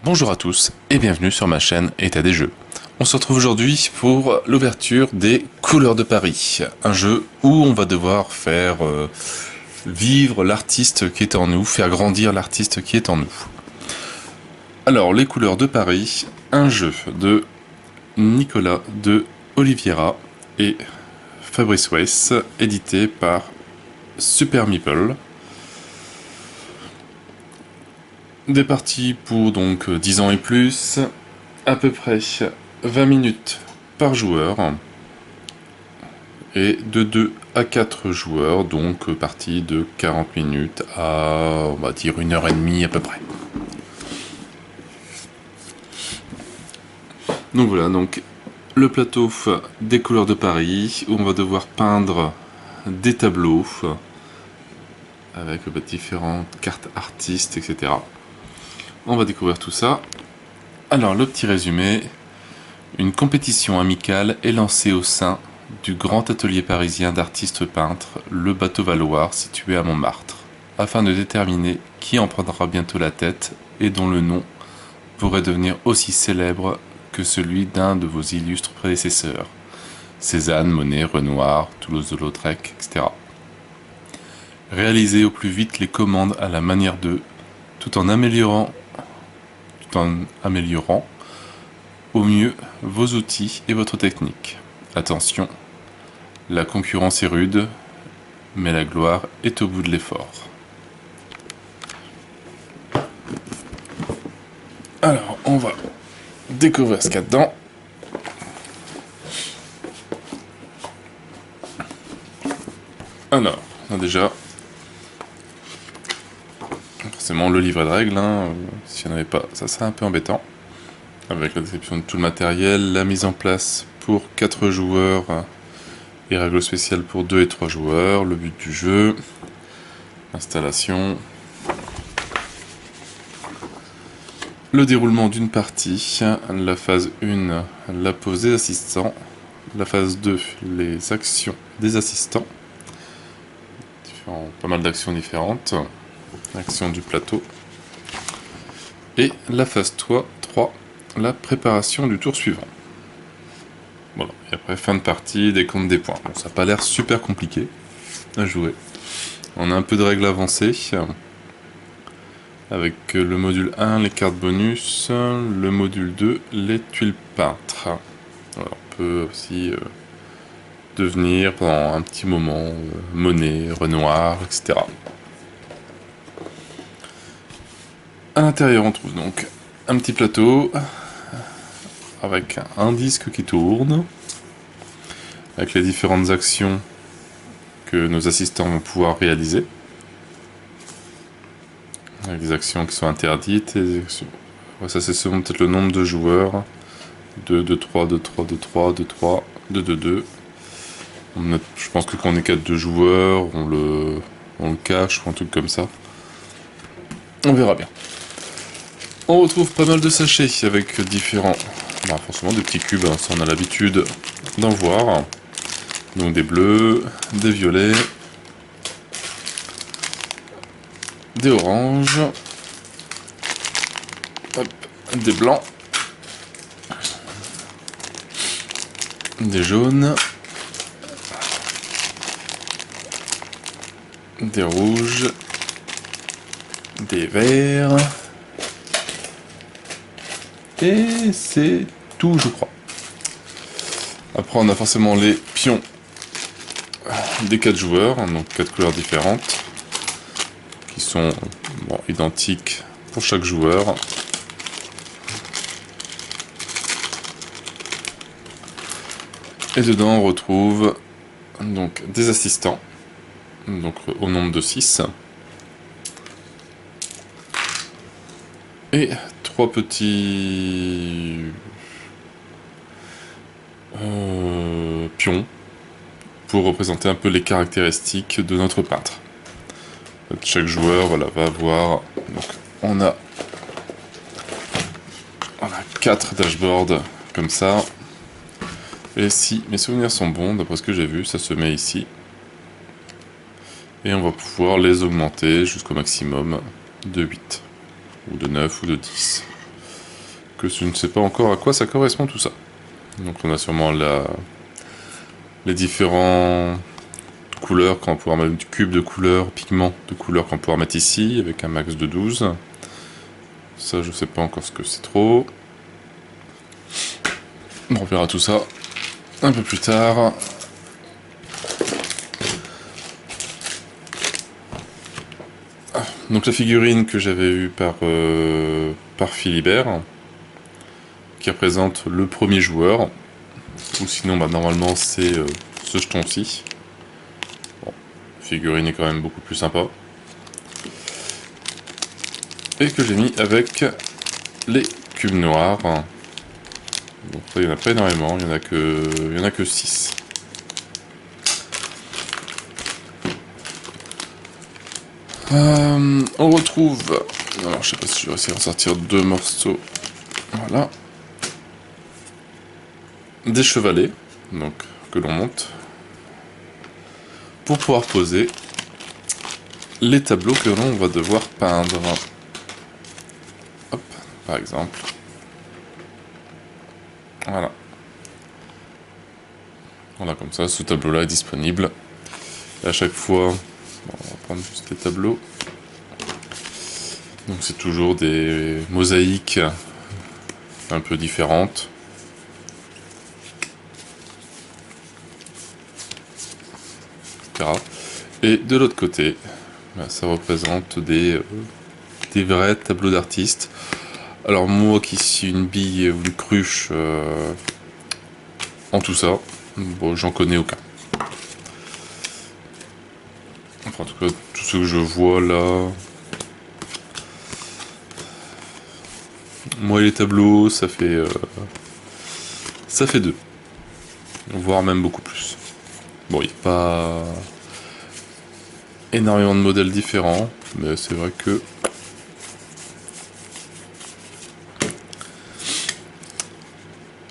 Bonjour à tous et bienvenue sur ma chaîne État des jeux. On se retrouve aujourd'hui pour l'ouverture des Couleurs de Paris, un jeu où on va devoir faire vivre l'artiste qui est en nous, faire grandir l'artiste qui est en nous. Alors, les Couleurs de Paris, un jeu de Nicolas de Oliveira et Fabrice Weiss, édité par Super Meeple. Des parties pour donc 10 ans et plus, à peu près 20 minutes par joueur, et de 2 à 4 joueurs, donc partie de 40 minutes à, on va dire, 1h30 à peu près. Donc voilà, donc le plateau des Couleurs de Paris, où on va devoir peindre des tableaux, avec différentes cartes artistes, etc. On va découvrir tout ça. Alors, le petit résumé. Une compétition amicale est lancée au sein du grand atelier parisien d'artistes peintres, le Bateau Valoir, situé à Montmartre, afin de déterminer qui en prendra bientôt la tête et dont le nom pourrait devenir aussi célèbre que celui d'un de vos illustres prédécesseurs, Cézanne, Monet, Renoir, Toulouse-Lautrec, etc. Réalisez au plus vite les commandes à la manière d'eux, tout en améliorant au mieux vos outils et votre technique. Attention, la concurrence est rude, mais la gloire est au bout de l'effort. Alors, on va découvrir ce qu'il y a dedans. Alors, on a déjà forcément le livret de règles, s'il n'y en avait pas, ça serait un peu embêtant. Avec la description de tout le matériel, la mise en place pour 4 joueurs et règles spéciales pour 2 et 3 joueurs, le but du jeu, installation, le déroulement d'une partie, la phase 1, la pause des assistants, la phase 2, les actions des assistants, pas mal d'actions différentes, action du plateau, et la phase 3, la préparation du tour suivant. Voilà, et après fin de partie, décompte des points. Bon, ça n'a pas l'air super compliqué à jouer. On a un peu de règles avancées, avec le module 1, les cartes bonus, le module 2, les tuiles peintres. Voilà, on peut aussi devenir pendant un petit moment Monet, Renoir, etc. À l'intérieur, on trouve donc un petit plateau avec un disque qui tourne, avec les différentes actions que nos assistants vont pouvoir réaliser. Avec des actions qui sont interdites. Et actions... ça, c'est selon peut-être le nombre de joueurs. 2, 2, 3, 2, 3, 2, 3, 2, 3, 2, 2, 2. Je pense que quand on est 4 2 joueurs, on le cache ou un truc comme ça. On verra bien. On retrouve pas mal de sachets avec différents... forcément des petits cubes, ça on a l'habitude d'en voir. Donc des bleus, des violets, des oranges, hop, des blancs, des jaunes, des rouges, des verts, et c'est tout, je crois. Après, on a forcément les pions des 4 joueurs, donc 4 couleurs différentes, qui sont identiques pour chaque joueur. Et dedans, on retrouve donc des assistants, donc au nombre de 6. Et 3 petits pions pour représenter un peu les caractéristiques de notre peintre. Chaque joueur va avoir... Donc, on a 4 dashboards comme ça. Et si mes souvenirs sont bons, d'après ce que j'ai vu, ça se met ici. Et on va pouvoir les augmenter jusqu'au maximum de 8. Ou de 9 ou de 10. que je ne sais pas encore à quoi ça correspond tout ça. Donc on a sûrement les différents couleurs qu'on va pouvoir mettre, du cube de couleurs, pigments de couleurs qu'on va pouvoir mettre ici, avec un max de 12. Ça, je sais pas encore ce que c'est trop. On verra tout ça un peu plus tard. Donc la figurine que j'avais eue par Philibert, qui représente le premier joueur, ou sinon bah, normalement c'est ce jeton-ci. Bon, la figurine est quand même beaucoup plus sympa. Et que j'ai mis avec les cubes noirs. Donc il n'y en a pas énormément, il n'y en a que 6. On retrouve, alors je sais pas si je vais essayer d'en sortir 2 morceaux, voilà, des chevalets, donc que l'on monte, pour pouvoir poser les tableaux que l'on va devoir peindre. Hop, par exemple. Voilà. Voilà, comme ça, ce tableau-là est disponible. Et à chaque fois, bon, on va prendre juste les tableaux. Donc c'est toujours des mosaïques un peu différentes. Etc. Et de l'autre côté, bah, ça représente des vrais tableaux d'artistes. Alors moi qui suis une bille ou une cruche en tout ça, bon, j'en connais aucun. Enfin, en tout cas, tout ce que je vois là... Moi et les tableaux, ça fait 2. Voire même beaucoup plus. Bon, il n'y a pas énormément de modèles différents, mais c'est vrai que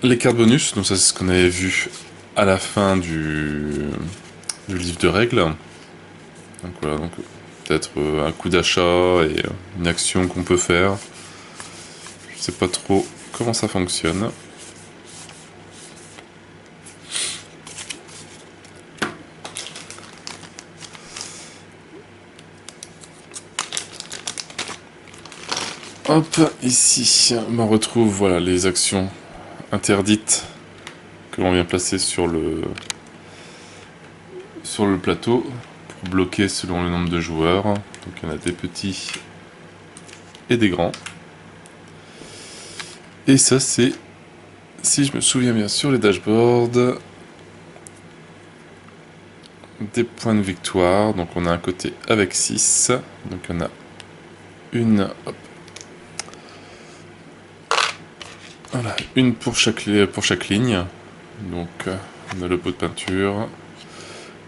les cartes bonus, donc ça c'est ce qu'on avait vu à la fin du livre de règles. Donc voilà, donc peut-être un coup d'achat et une action qu'on peut faire. Je sais pas trop comment ça fonctionne. Hop, ici, on retrouve voilà, les actions interdites que l'on vient placer sur le plateau pour bloquer selon le nombre de joueurs. Donc il y en a des petits et des grands. Et ça c'est, si je me souviens bien, sur les dashboards, des points de victoire. Donc on a un côté avec 6. Donc on a une, hop, voilà, une pour chaque ligne. Donc on a le pot de peinture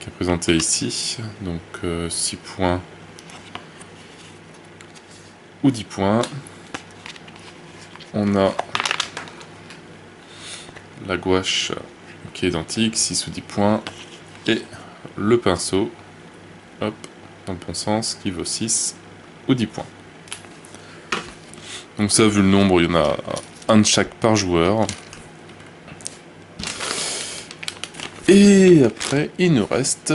qui est présenté ici. Donc 6 points ou 10 points. On a la gouache qui est identique, 6 ou 10 points. Et le pinceau, hop, dans le bon sens, qui vaut 6 ou 10 points. Donc ça, vu le nombre, il y en a un de chaque par joueur. Et après, il nous reste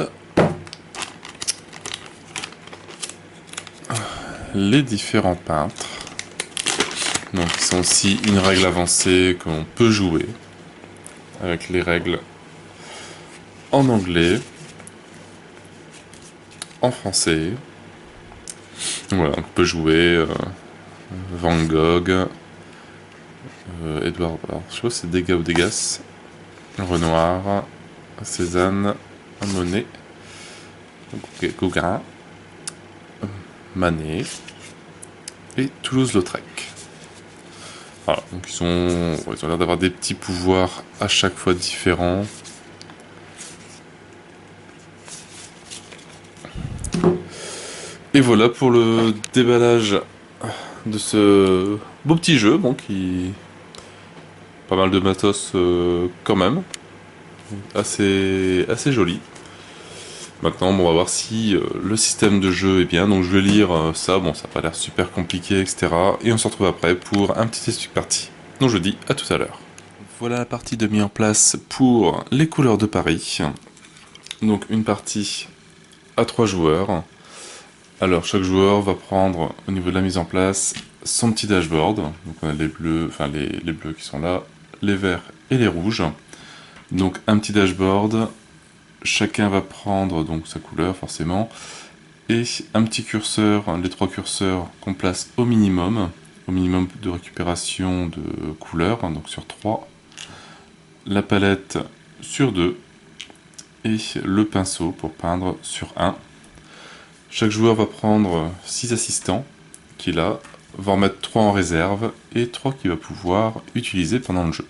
les différents peintres. Donc ils sont aussi une règle avancée qu'on peut jouer, avec les règles en anglais, en français. Voilà, on peut jouer Van Gogh, Edouard, alors, je sais pas si c'est Degas ou Degas, Renoir, Cézanne, Monet, Gauguin, Manet et Toulouse-Lautrec. Voilà, donc ils ont l'air d'avoir des petits pouvoirs à chaque fois différents. Et voilà pour le déballage de ce beau petit jeu, bon, qui... Pas mal de matos quand même, assez joli. Maintenant, bon, on va voir si le système de jeu est bien, donc je vais lire ça, bon ça n'a pas l'air super compliqué, etc. Et on se retrouve après pour un petit test partie. Donc je dis à tout à l'heure. Voilà la partie de mise en place pour les couleurs de Paris. Donc une partie à 3 joueurs. Alors chaque joueur va prendre au niveau de la mise en place son petit dashboard. Donc on a les bleus, enfin les bleus qui sont là, les verts et les rouges. Donc un petit dashboard, chacun va prendre donc sa couleur forcément, et un petit curseur, les 3 curseurs qu'on place au minimum de récupération de couleurs, donc sur 3, la palette sur 2, et le pinceau pour peindre sur 1. Chaque joueur va prendre 6 assistants, qui là, va en mettre 3 en réserve, et 3 qu'il va pouvoir utiliser pendant le jeu.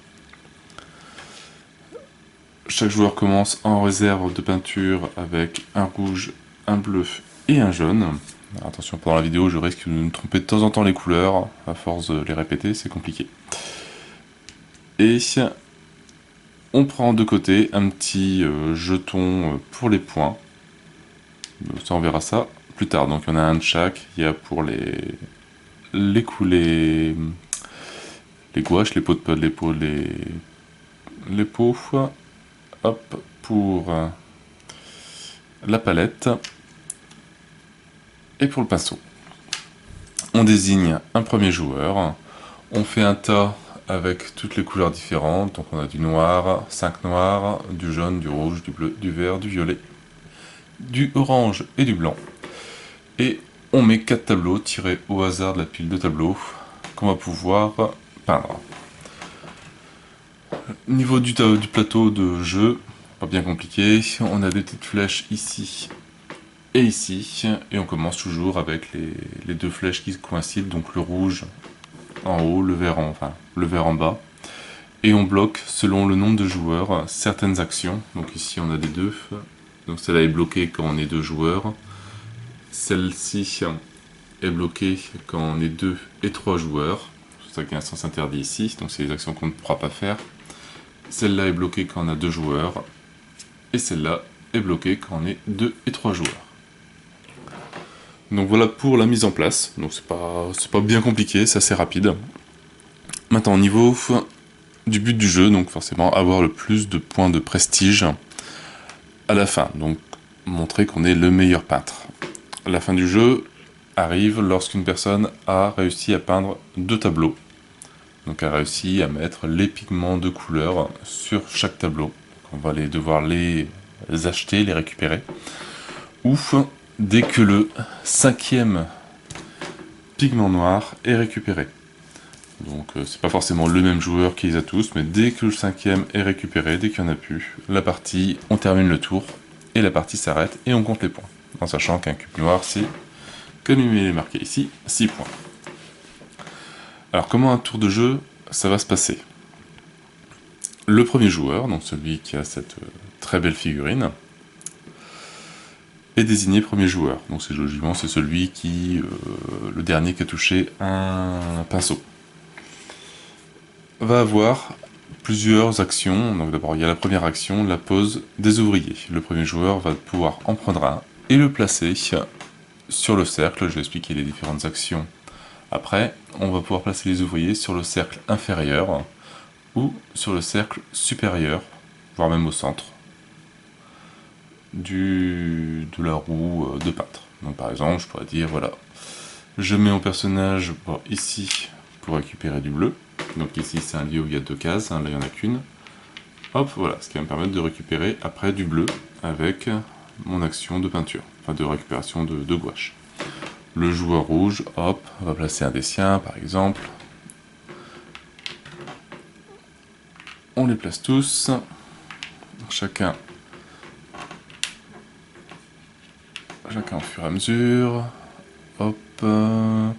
Chaque joueur commence en réserve de peinture avec un rouge, un bleu et un jaune. Alors attention, pendant la vidéo, je risque de me tromper de temps en temps les couleurs. À force de les répéter, c'est compliqué. Et on prend de côté un petit jeton pour les points. Ça, on verra ça plus tard. Donc il y en a un de chaque. Il y a pour les gouaches, les pots les pots. Hop, pour la palette et pour le pinceau. On désigne un premier joueur, on fait un tas avec toutes les couleurs différentes, donc on a du noir, 5 noirs, du jaune, du rouge, du bleu, du vert, du violet, du orange et du blanc. Et on met 4 tableaux tirés au hasard de la pile de tableaux qu'on va pouvoir peindre. Niveau du plateau de jeu, pas bien compliqué, on a des petites flèches ici et ici, et on commence toujours avec les 2 flèches qui coïncident, donc le rouge en haut, le vert en bas, et on bloque selon le nombre de joueurs certaines actions. Donc ici on a des 2, donc celle-là est bloquée quand on est 2 joueurs, celle-ci est bloquée quand on est 2 et 3 joueurs, c'est pour ça qu'il y a un sens interdit ici, donc c'est les actions qu'on ne pourra pas faire. Celle-là est bloquée quand on a 2 joueurs, et celle-là est bloquée quand on est 2 et 3 joueurs. Donc voilà pour la mise en place, donc c'est pas bien compliqué, c'est assez rapide. Maintenant au niveau du but du jeu, donc forcément avoir le plus de points de prestige à la fin, donc montrer qu'on est le meilleur peintre. La fin du jeu arrive lorsqu'une personne a réussi à peindre 2 tableaux, donc a réussi à mettre les pigments de couleur sur chaque tableau. On va devoir les acheter, les récupérer, ou dès que le 5e pigment noir est récupéré. Donc c'est pas forcément le même joueur qui les a tous, mais dès que le 5e est récupéré, dès qu'il n'y en a plus, la partie, on termine le tour, et la partie s'arrête, et on compte les points. En sachant qu'un cube noir, c'est, comme il est marqué ici, 6 points. Alors comment un tour de jeu, ça va se passer? Le premier joueur, donc celui qui a cette très belle figurine, est désigné premier joueur. Donc c'est logiquement c'est celui qui, le dernier qui a touché un pinceau, va avoir plusieurs actions. Donc d'abord il y a la première action, la pose des ouvriers. Le premier joueur va pouvoir en prendre un et le placer sur le cercle. Je vais expliquer les différentes actions après. On va pouvoir placer les ouvriers sur le cercle inférieur ou sur le cercle supérieur, voire même au centre de la roue de peintre. Donc par exemple, je pourrais dire, voilà, je mets mon personnage ici pour récupérer du bleu. Donc ici c'est un lieu où il y a 2 cases, là il n'y en a qu'une. Hop, voilà, ce qui va me permettre de récupérer après du bleu avec mon action de peinture, enfin de récupération de gouache. Le joueur rouge, hop, va placer un des siens par exemple. On les place tous, chacun au fur et à mesure. Hop. Voilà,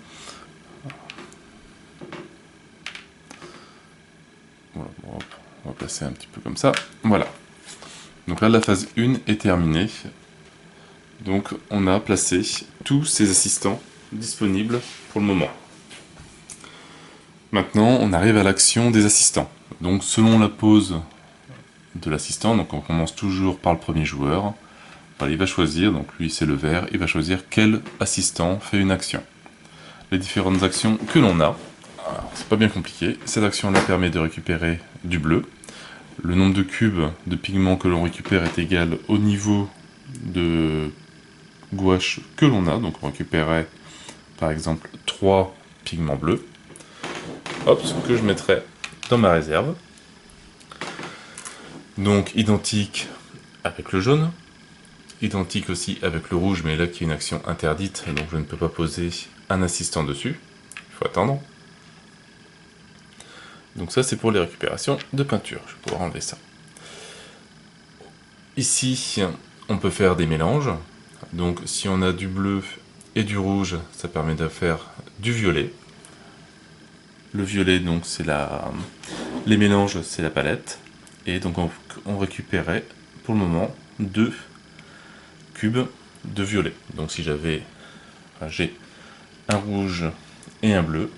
bon, hop. On va placer un petit peu comme ça. Voilà. Donc là, la phase 1 est terminée. Donc on a placé tous ces assistants disponibles pour le moment. Maintenant, on arrive à l'action des assistants. Donc selon la pose de l'assistant, donc on commence toujours par le premier joueur. Il va choisir, donc lui c'est le vert, il va choisir quel assistant fait une action. Les différentes actions que l'on a, C'est pas bien compliqué. Cette action-là permet de récupérer du bleu. Le nombre de cubes de pigments que l'on récupère est égal au niveau de gouache que l'on a. Donc on récupérait par exemple 3 pigments bleus. Hop, ce que je mettrai dans ma réserve. Donc identique avec le jaune. Identique aussi avec le rouge, mais là qui est une action interdite, donc je ne peux pas poser un assistant dessus. Il faut attendre. Donc ça c'est pour les récupérations de peinture. Je vais pouvoir enlever ça. Ici, on peut faire des mélanges. Donc si on a du bleu et du rouge, ça permet de faire du violet. Le violet, donc c'est les mélanges, c'est la palette. Et donc on récupérait pour le moment 2 cubes de violet. Donc si j'ai un rouge et un bleu,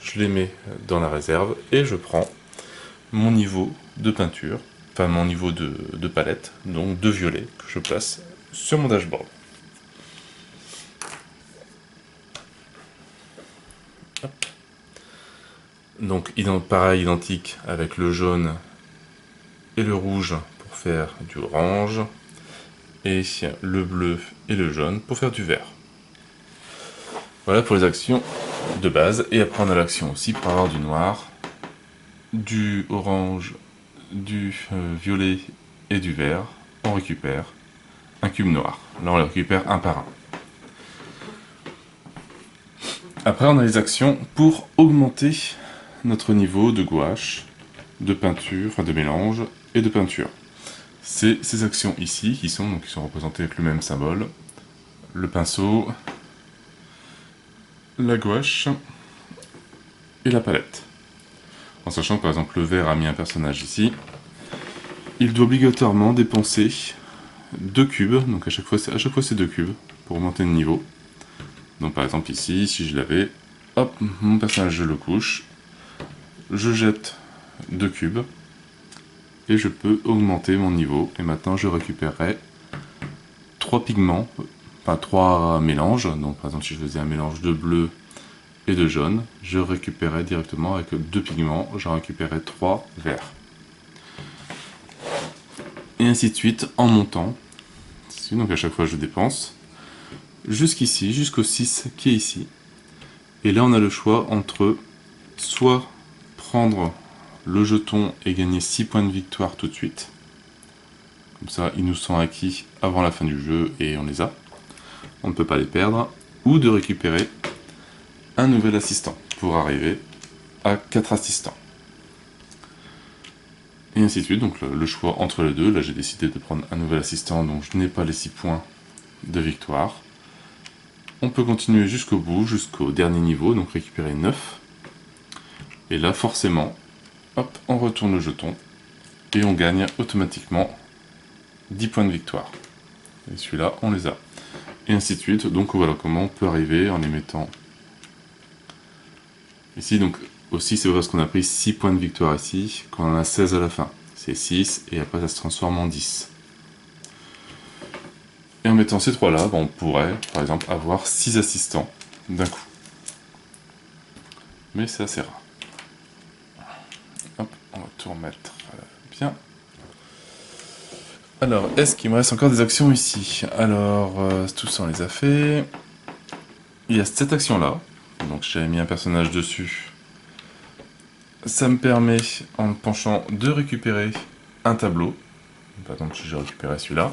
je les mets dans la réserve et je prends mon niveau de peinture, enfin mon niveau de palette, donc de violet, que je place sur mon dashboard. Hop. Donc pareil, identique avec le jaune et le rouge pour faire du orange, et le bleu et le jaune pour faire du vert. Voilà pour les actions de base, et après on a l'action aussi pour avoir du noir, du orange, du violet et du vert. On récupère un cube noir. Là on les récupère un par un. Après on a les actions pour augmenter notre niveau de gouache, de peinture, enfin de mélange et de peinture. C'est ces actions ici qui sont représentées avec le même symbole. Le pinceau, la gouache et la palette. En sachant que par exemple le vert a mis un personnage ici, il doit obligatoirement dépenser 2 cubes, donc à chaque fois c'est 2 cubes pour augmenter le niveau. Donc par exemple ici, si je l'avais, hop, mon personnage je le couche, je jette 2 cubes, et je peux augmenter mon niveau, et maintenant je récupérerai 3 pigments, enfin 3 mélanges. Donc par exemple si je faisais un mélange de bleu et de jaune, je récupérais directement avec 2 pigments, j'en récupérais 3 verts. Et ainsi de suite en montant. Donc à chaque fois je dépense jusqu'ici, jusqu'au 6 qui est ici. Et là on a le choix entre soit prendre le jeton et gagner 6 points de victoire tout de suite. Comme ça ils nous sont acquis avant la fin du jeu et on les a. On ne peut pas les perdre. Ou de récupérer un nouvel assistant pour arriver à 4 assistants. Et ainsi de suite, donc le choix entre les deux. Là j'ai décidé de prendre un nouvel assistant, donc je n'ai pas les 6 points de victoire. On peut continuer jusqu'au bout, jusqu'au dernier niveau, donc récupérer 9. Et là forcément, hop, on retourne le jeton, et on gagne automatiquement 10 points de victoire. Et celui-là, on les a. Et ainsi de suite, donc voilà comment on peut arriver en les mettant ici. Donc aussi c'est parce qu'on a pris 6 points de victoire ici, qu'on en a 16 à la fin. C'est 6, et après ça se transforme en 10. Et en mettant ces 3 là, on pourrait par exemple avoir 6 assistants d'un coup. Mais c'est assez rare. Hop, on va tout remettre bien. Alors, est-ce qu'il me reste encore des actions ici? Alors, tout ça on les a fait. Il y a cette action là, donc j'avais mis un personnage dessus. Ça me permet, en me penchant, de récupérer un tableau. Par exemple, si j'ai récupéré celui-là,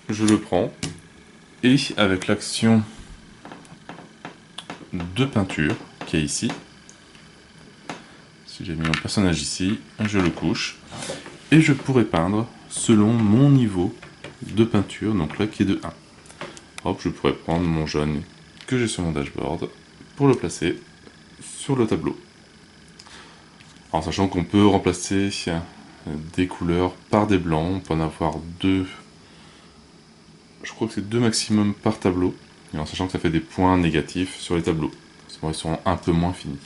je le prends, et avec l'action de peinture qui est ici, si j'ai mis mon personnage ici, je le couche, et je pourrais peindre selon mon niveau de peinture, donc là qui est de 1. Hop, je pourrais prendre mon jaune que j'ai sur mon dashboard pour le placer sur le tableau. En sachant qu'on peut remplacer des couleurs par des blancs, on peut en avoir 2, je crois que c'est 2 maximum par tableau, et en sachant que ça fait des points négatifs sur les tableaux, parce qu'ils sont un peu moins finis.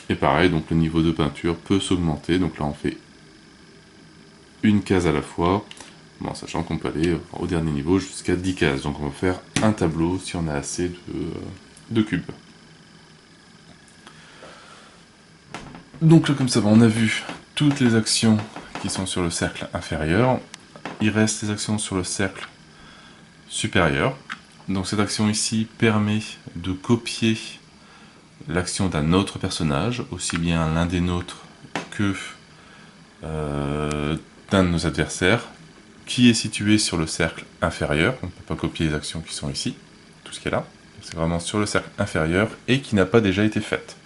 Et pareil, donc le niveau de peinture peut s'augmenter, donc là on fait une case à la fois, bon, sachant qu'on peut aller au dernier niveau jusqu'à 10 cases, donc on va faire un tableau si on a assez de cubes. Donc là, comme ça, on a vu toutes les actions qui sont sur le cercle inférieur. Il reste les actions sur le cercle supérieur. Donc cette action ici permet de copier l'action d'un autre personnage, aussi bien l'un des nôtres que d'un de nos adversaires, qui est situé sur le cercle inférieur. On ne peut pas copier les actions qui sont ici, tout ce qui est là. C'est vraiment sur le cercle inférieur et qui n'a pas déjà été faite.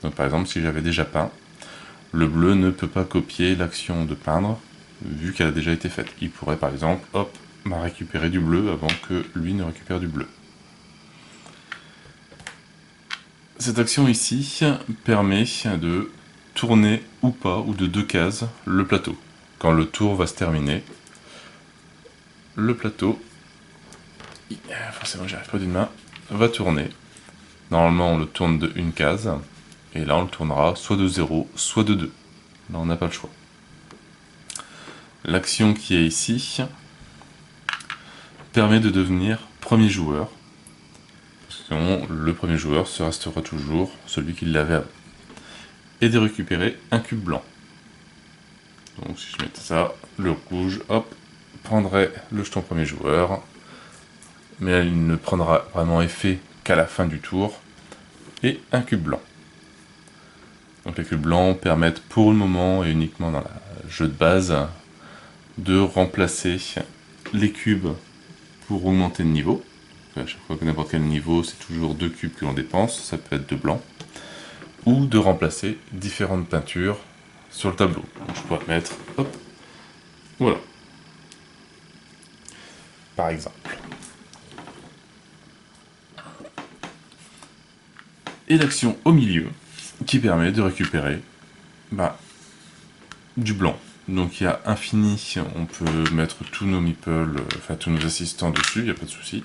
Donc par exemple, si j'avais déjà peint, le bleu ne peut pas copier l'action de peindre, vu qu'elle a déjà été faite. Il pourrait par exemple, hop, récupérer du bleu avant que lui ne récupère du bleu. Cette action ici permet de tourner ou pas, ou de 2 cases, le plateau. Quand le tour va se terminer, le plateau, forcément j'y arrive pas d'une main, va tourner. Normalement on le tourne de 1 case, et là on le tournera soit de 0, soit de 2. Là on n'a pas le choix. L'action qui est ici permet de devenir premier joueur. Sinon, le premier joueur se restera toujours celui qui l'avait avant. Et de récupérer un cube blanc. Donc si je mettais ça, le rouge, hop, prendrait le jeton premier joueur. Mais il ne prendra vraiment effet qu'à la fin du tour. Et un cube blanc. Donc les cubes blancs permettent pour le moment, et uniquement dans le jeu de base, de remplacer les cubes pour augmenter le niveau. À chaque fois que n'importe quel niveau, c'est toujours 2 cubes que l'on dépense, ça peut être 2 blancs. Ou de remplacer différentes peintures sur le tableau. Donc je pourrais mettre, hop, voilà. Par exemple. Et l'action au milieu, qui permet de récupérer du blanc. Donc il y a infini, on peut mettre tous nos meeples, enfin tous nos assistants dessus, il n'y a pas de souci.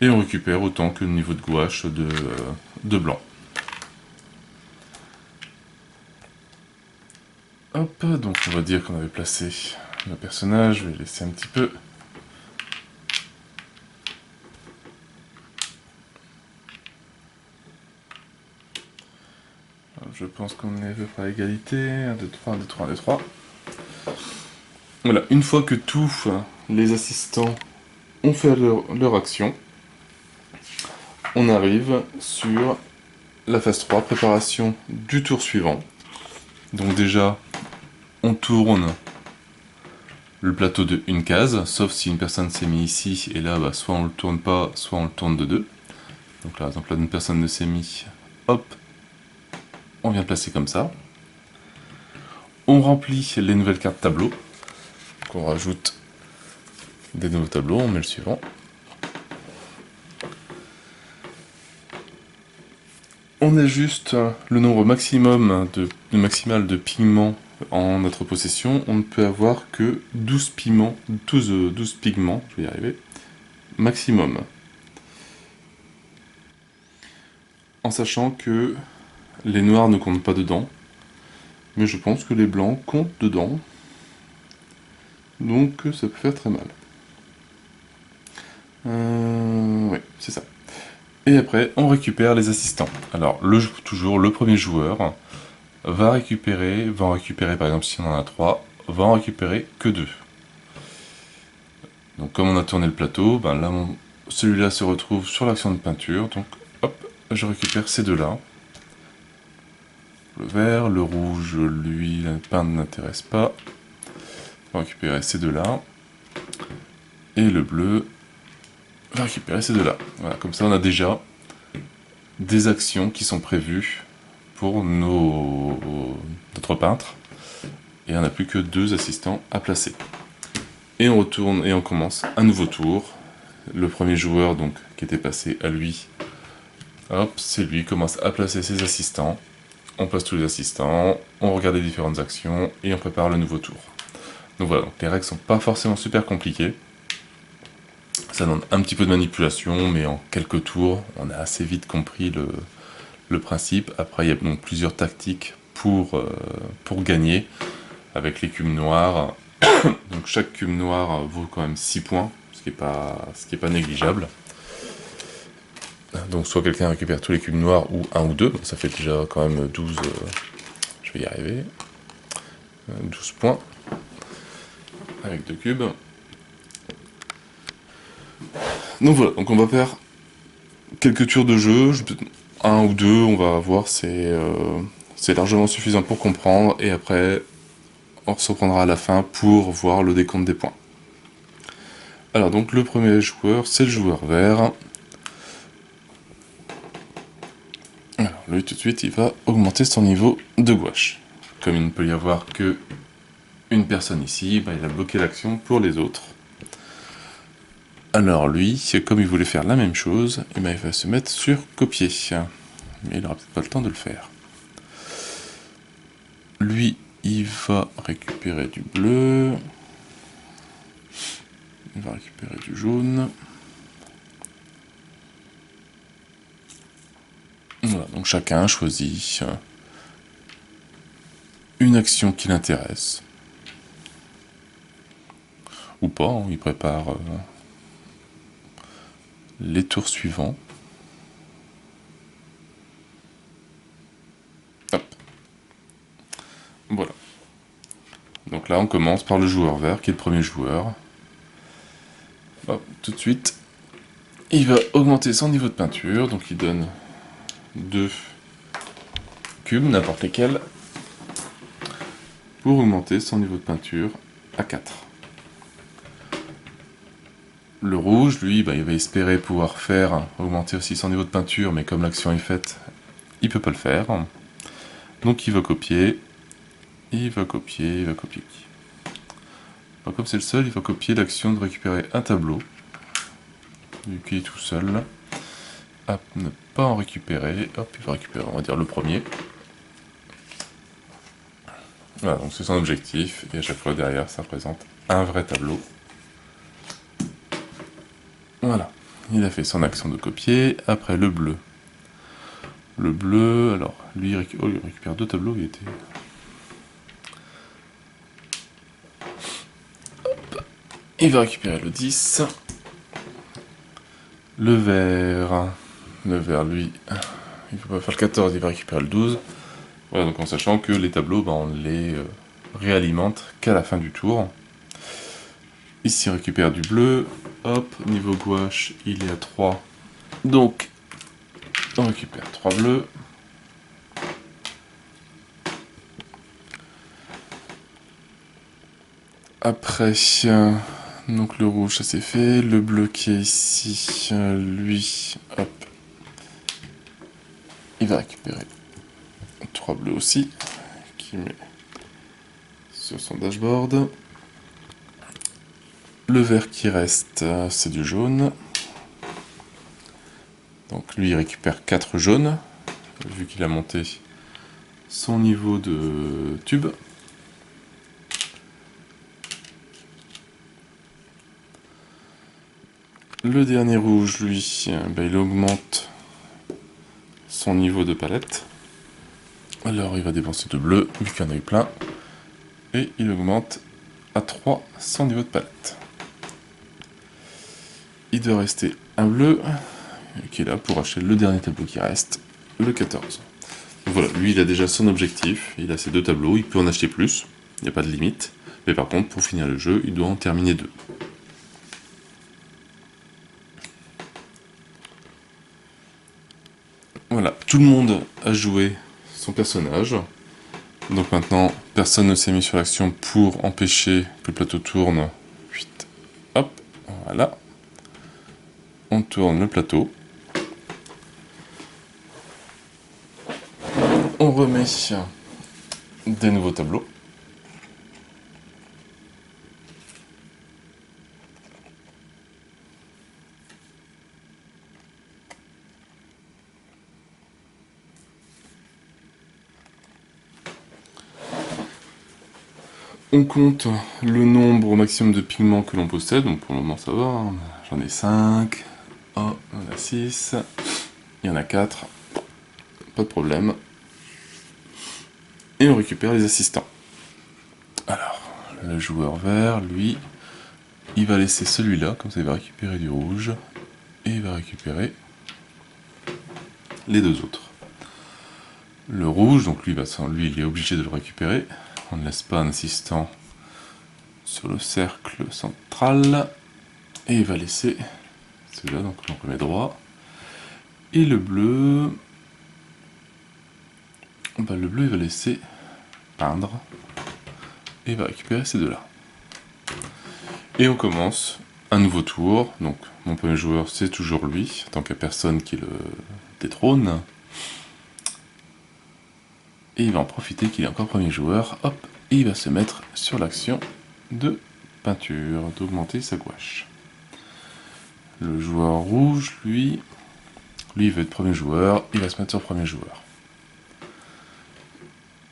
Et on récupère autant que le niveau de gouache de blanc. Hop, donc on va dire qu'on avait placé le personnage, je vais laisser un petit peu. Je pense qu'on est à peu près à égalité. 1, 2, 3, 1, 2, 3, 1, 2, 3. Voilà, une fois que tous les assistants ont fait leur action, on arrive sur la phase 3, préparation du tour suivant. Donc déjà, on tourne le plateau de 1 case, sauf si une personne s'est mise ici, et là, soit on le tourne pas, soit on le tourne de 2. Donc là, par exemple, là, une personne ne s'est mise, hop, on vient placer comme ça. On remplit les nouvelles cartes tableau. Donc on rajoute des nouveaux tableaux, on met le suivant. On ajuste le nombre maximal de pigments en notre possession. On ne peut avoir que 12 pigments, 12 pigments, je vais y arriver, maximum. En sachant que les noirs ne comptent pas dedans, mais je pense que les blancs comptent dedans, donc ça peut faire très mal. Oui, c'est ça. Et après, on récupère les assistants. Alors, toujours le premier joueur va en récupérer par exemple si on en a 3, va en récupérer que 2. Donc comme on a tourné le plateau, là celui-là se retrouve sur l'action de peinture, donc hop, je récupère ces deux-là. Le vert, le rouge, lui, la peinte n'intéresse pas. On va récupérer ces deux-là. Et le bleu va récupérer ces deux-là. Voilà, comme ça on a déjà des actions qui sont prévues pour notre peintre. Et on n'a plus que 2 assistants à placer. Et on retourne et on commence un nouveau tour. Le premier joueur donc qui était passé à lui, hop, c'est lui qui commence à placer ses assistants. On place tous les assistants, on regarde les différentes actions et on prépare le nouveau tour. Donc voilà, donc les règles sont pas forcément super compliquées. Ça demande un petit peu de manipulation, mais en quelques tours, on a assez vite compris le principe. Après, il y a donc plusieurs tactiques pour gagner, avec les cubes noirs. Donc chaque cube noir vaut quand même 6 points, ce qui est pas négligeable. Donc soit quelqu'un récupère tous les cubes noirs, ou 1 ou 2, ça fait déjà quand même 12 je vais y arriver. 12 points. Avec 2 cubes. Donc voilà, donc on va faire quelques tours de jeu, un ou deux, on va voir, c'est largement suffisant pour comprendre, et après on se reprendra à la fin pour voir le décompte des points. Alors donc le premier joueur, c'est le joueur vert. Alors lui tout de suite, il va augmenter son niveau de gouache. Comme il ne peut y avoir que une personne ici, bah, il a bloqué l'action pour les autres. Alors lui, comme il voulait faire la même chose, il va se mettre sur copier. Mais il n'aura peut-être pas le temps de le faire. Lui, il va récupérer du bleu. Il va récupérer du jaune. Voilà, donc chacun choisit une action qui l'intéresse. Ou pas, hein, il prépare les tours suivants. Hop. Voilà. Donc là, on commence par le joueur vert, qui est le premier joueur. Hop, tout de suite, il va augmenter son niveau de peinture, donc il donne 2 cubes, n'importe lesquels, pour augmenter son niveau de peinture à 4. Le rouge, lui, il va espérer pouvoir faire augmenter aussi son niveau de peinture, mais comme l'action est faite, il peut pas le faire. Donc il va copier, il va copier, il va copier. Alors, comme c'est le seul, il va copier l'action de récupérer un tableau, vu qu'il est tout seul. Hop, ne pas en récupérer, hop, il va récupérer, on va dire, le premier. Voilà, donc c'est son objectif, et à chaque fois derrière, ça représente un vrai tableau. Voilà, il a fait son action de copier. Après le bleu. Le bleu, alors, lui, il récupère 2 tableaux, il était... Hop. Il va récupérer le 10. Le vert, lui, il ne peut pas faire le 14, il va récupérer le 12. Voilà, donc en sachant que les tableaux, on les réalimente qu'à la fin du tour. Ici, on récupère du bleu. Hop, niveau gouache, il est à 3. Donc, on récupère 3 bleus. Après, donc le rouge, ça c'est fait. Le bleu qui est ici, lui, hop, il va récupérer 3 bleus aussi, qui met sur son dashboard. Le vert qui reste, c'est du jaune. Donc lui, il récupère 4 jaunes, vu qu'il a monté son niveau de tube. Le dernier rouge, lui, il augmente son niveau de palette. Alors il va dépenser 2 bleus, vu qu'il y en a eu plein. Et il augmente à 3 son niveau de palette. Il doit rester un bleu, qui est là pour acheter le dernier tableau qui reste, le 14. Donc voilà, lui il a déjà son objectif, il a ses 2 tableaux, il peut en acheter plus, il n'y a pas de limite. Mais par contre, pour finir le jeu, il doit en terminer 2. Voilà, tout le monde a joué son personnage. Donc maintenant, personne ne s'est mis sur l'action pour empêcher que le plateau tourne. 8. Hop, voilà. On tourne le plateau. On remet des nouveaux tableaux. On compte le nombre au maximum de pigments que l'on possède, donc pour le moment ça va, hein. J'en ai 5, oh, on en a 6, il y en a 4, pas de problème. Et on récupère les assistants. Alors, le joueur vert, lui, il va laisser celui-là, comme ça il va récupérer du rouge, et il va récupérer les 2 autres. Le rouge, donc lui, il est obligé de le récupérer. On ne laisse pas un assistant sur le cercle central. Et il va laisser celui-là, donc on remet droit. Et le bleu... le bleu, il va laisser peindre. Et il va récupérer ces deux-là. Et on commence un nouveau tour. Donc mon premier joueur, c'est toujours lui, tant qu'il n'y a personne qui le détrône. Et il va en profiter qu'il est encore premier joueur. Hop, et il va se mettre sur l'action de peinture, d'augmenter sa gouache. Le joueur rouge, lui, il veut être premier joueur, il va se mettre sur premier joueur.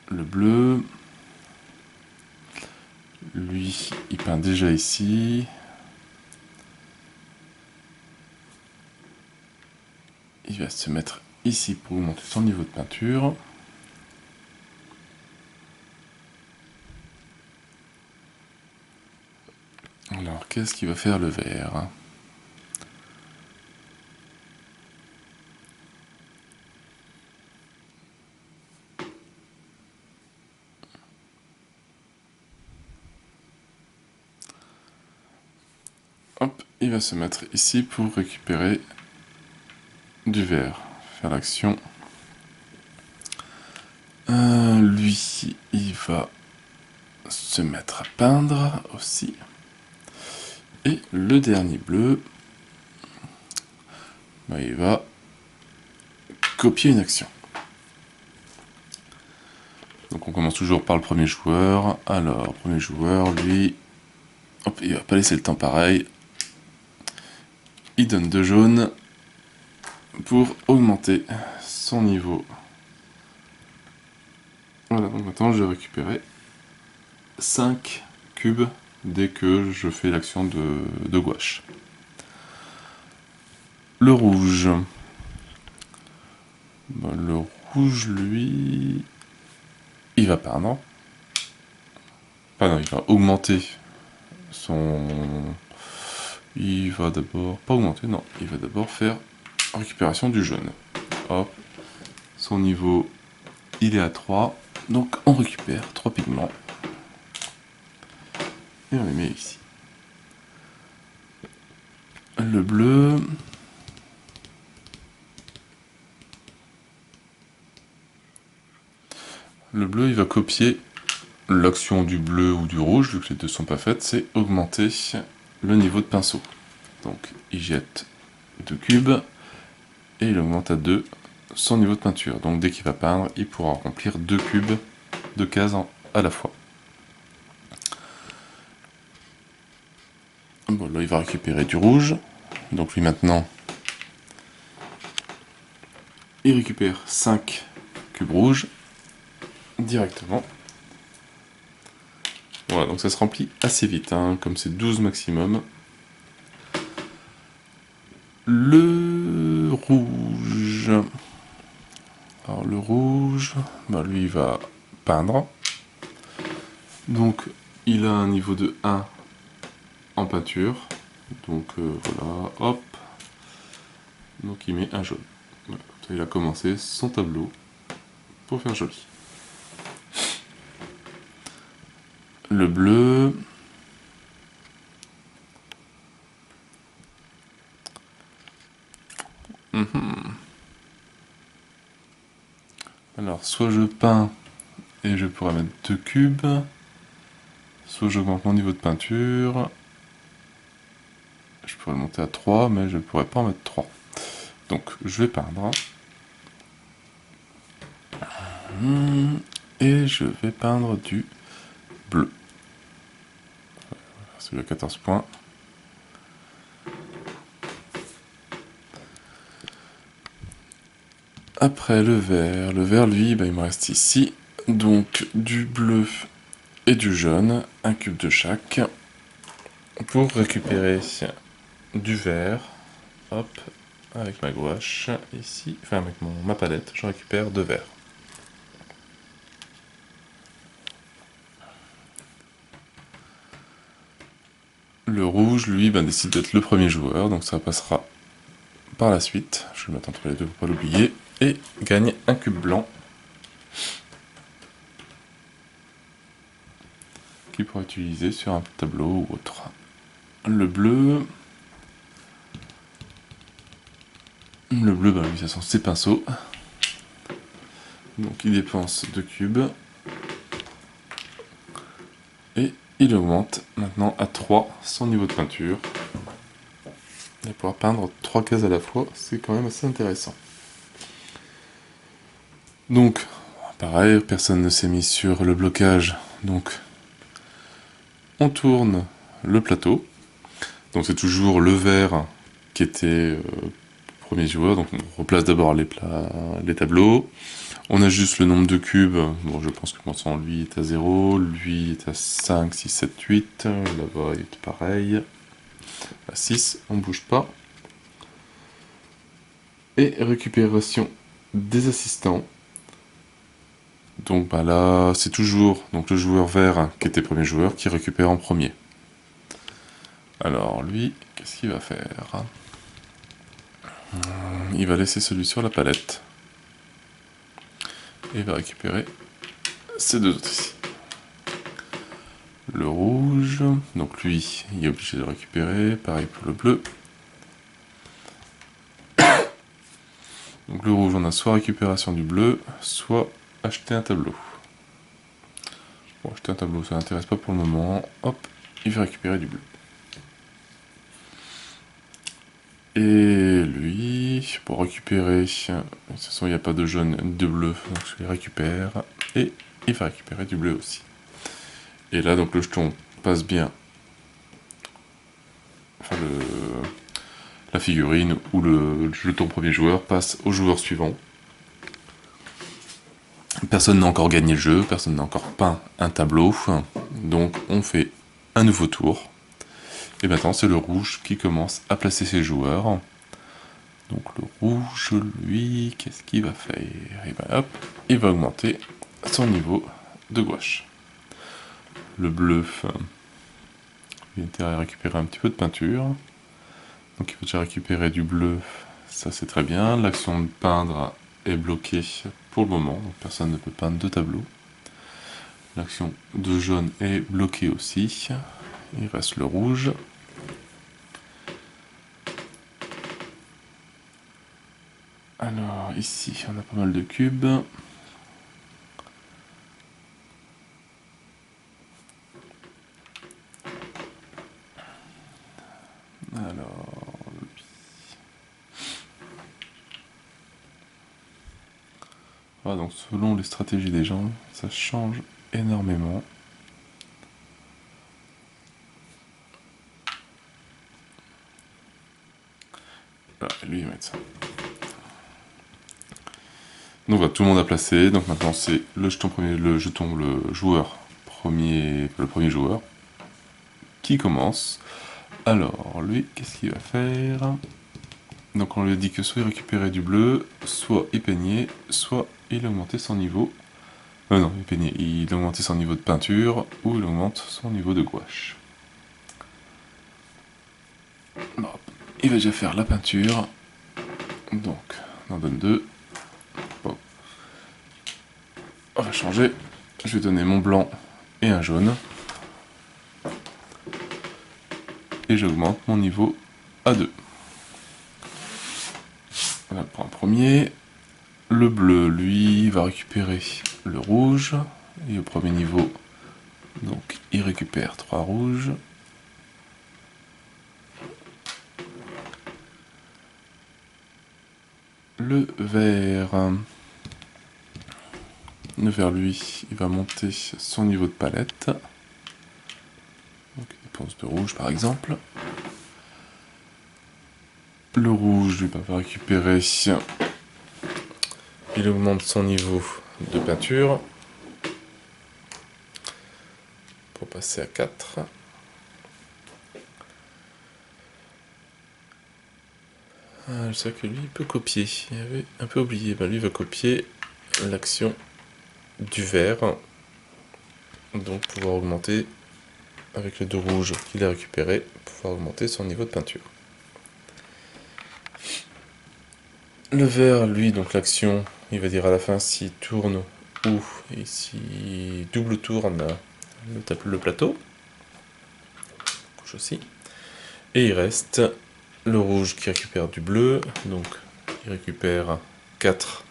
Le bleu, lui, il peint déjà ici. Il va se mettre ici pour augmenter son niveau de peinture. Alors, qu'est-ce qu'il va faire le vert ? Hop, il va se mettre ici pour récupérer du vert. Faire l'action. Lui, il va se mettre à peindre aussi. Et le dernier bleu, il va copier une action. Donc on commence toujours par le premier joueur. Alors, premier joueur, lui, hop, il va pas laisser le temps pareil. Il donne 2 jaunes pour augmenter son niveau. Voilà, donc maintenant je vais récupérer 5 cubes dès que je fais l'action de gouache. Le rouge. Le rouge, lui, il va peindre. Pardon, il va augmenter son... Il va d'abord... Pas augmenter, non. Il va d'abord faire récupération du jaune. Hop. Son niveau, il est à 3. Donc on récupère 3 pigments. Et on les met ici. Le bleu... Le bleu, il va copier l'action du bleu ou du rouge, vu que les deux sont pas faites, c'est augmenter le niveau de pinceau. Donc il jette 2 cubes et il augmente à 2 son niveau de peinture. Donc dès qu'il va peindre, il pourra remplir 2 cubes, 2 cases à la fois. Bon, là il va récupérer du rouge. Donc lui maintenant, il récupère 5 cubes rouges directement. Voilà, donc ça se remplit assez vite, hein, comme c'est 12 maximum. Le rouge. Alors le rouge, lui il va peindre. Donc il a un niveau de 1 en peinture. Donc voilà, hop. Donc il met un jaune. Voilà, il a commencé son tableau pour faire joli. Le bleu. Alors soit je peins et je pourrais mettre 2 cubes, soit j'augmente mon niveau de peinture. Je pourrais monter à 3, mais je ne pourrais pas en mettre 3. Donc je vais peindre. Et je vais peindre du bleu. Celui à 14 points. Après le vert lui, il me reste ici. Donc du bleu et du jaune, un cube de chaque. Pour récupérer du vert, hop, avec ma gouache, ici, enfin avec ma palette, je récupère 2 verts. Le rouge, lui, décide d'être le premier joueur, donc ça passera par la suite. Je vais le mettre entre les deux pour pas l'oublier. Et gagne un cube blanc qui pourra être utilisé sur un tableau ou autre. Le bleu, bah oui, ça sent ses pinceaux. Donc il dépense 2 cubes. Et il augmente maintenant à 3 son niveau de peinture. Il va pouvoir peindre 3 cases à la fois, c'est quand même assez intéressant. Donc, pareil, personne ne s'est mis sur le blocage, donc on tourne le plateau. Donc c'est toujours le vert qui était premier joueur, donc on replace d'abord les tableaux. On ajuste le nombre de cubes, bon je pense que pour l'instant lui est à 0, lui est à 5, 6, 7, 8, là-bas il est pareil, à 6, on ne bouge pas. Et récupération des assistants. Donc bah là c'est toujours donc, le joueur vert qui était premier joueur qui récupère en premier. Alors lui, qu'est-ce qu'il va faire? Il va laisser celui sur la palette. Et il va récupérer ces deux autres ici. Le rouge, donc lui, il est obligé de le récupérer. Pareil pour le bleu. Donc le rouge, on a soit récupération du bleu, soit acheter un tableau. Bon, acheter un tableau, ça n'intéresse pas pour le moment. Hop, il va récupérer du bleu. Et lui, pour récupérer, de toute façon il n'y a pas de jaune, de bleu, donc je les récupère. Et il va récupérer du bleu aussi. Et là, donc le jeton passe bien. Enfin, la figurine ou le jeton premier joueur passe au joueur suivant. Personne n'a encore gagné le jeu, personne n'a encore peint un tableau. Donc on fait un nouveau tour. Et maintenant c'est le rouge qui commence à placer ses joueurs. Donc le rouge, lui, qu'est-ce qu'il va faire? Et ben hop, il va augmenter son niveau de gouache. Le bleu, il a intérêt à récupérer un petit peu de peinture. Donc il va déjà récupérer du bleu, ça c'est très bien. L'action de peindre est bloquée pour le moment, donc personne ne peut peindre de tableau. L'action de jaune est bloquée aussi. Il reste le rouge. Alors ici on a pas mal de cubes. Alors lui. Voilà, donc selon les stratégies des gens, ça change énormément. Voilà, lui il va mettre ça. Donc voilà, tout le monde a placé, donc maintenant c'est le jeton premier, le joueur premier, le premier joueur qui commence. Alors lui, qu'est-ce qu'il va faire? Donc on lui a dit que soit il récupérait du bleu, soit il peignait, soit il augmentait son niveau. Non, il peignait, il augmentait son niveau de peinture, ou il augmente son niveau de gouache. Bon, il va déjà faire la peinture. Donc, on en donne 2. Bon. On va changer. Je vais donner mon blanc et un jaune. Et j'augmente mon niveau à 2. Voilà pour un premier. Le bleu, lui, va récupérer le rouge. Et au premier niveau, donc il récupère 3 rouges. Le vert. Le vert, lui, il va monter son niveau de palette. Donc il dépense de rouge par exemple. Le rouge, lui, va récupérer. Il augmente son niveau de peinture. Pour passer à 4. Ah, je sais que lui, il peut copier. Il avait un peu oublié. Ben, lui va copier l'action du vert. Donc pouvoir augmenter, avec le 2 rouge qu'il a récupéré, pouvoir augmenter son niveau de peinture. Le vert, lui, donc l'action, il va dire à la fin s'il tourne ou ici double tourne le plateau. Couche aussi. Et il reste le rouge qui récupère du bleu, donc il récupère 4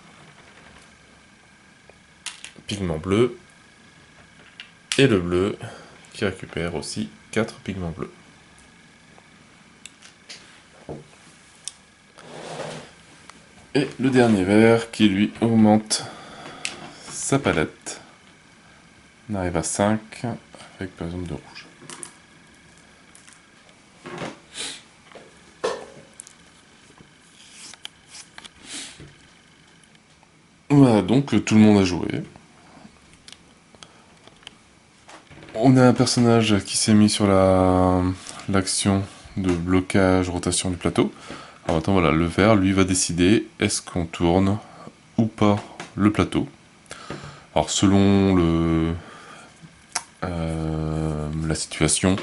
pigments bleus. Et le bleu qui récupère aussi 4 pigments bleus. Et le dernier vert qui lui augmente sa palette. On arrive à 5 avec par exemple de rouge. Voilà, donc tout le monde a joué. On a un personnage qui s'est mis sur l'action de blocage, rotation du plateau. Alors maintenant voilà, le vert lui va décider est-ce qu'on tourne ou pas le plateau. Alors selon la situation,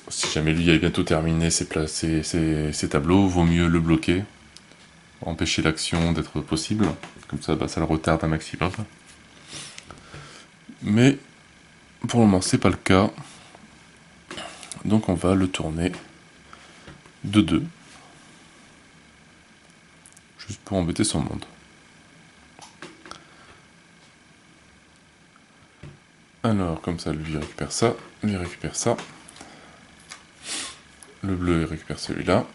si jamais lui a bientôt terminé ses tableaux, vaut mieux le bloquer, empêcher l'action d'être possible, comme ça ça le retarde un maximum. Mais pour le moment c'est pas le cas, donc on va le tourner de 2, juste pour embêter son monde. Alors comme ça lui récupère ça, lui récupère ça, le bleu il récupère celui-là.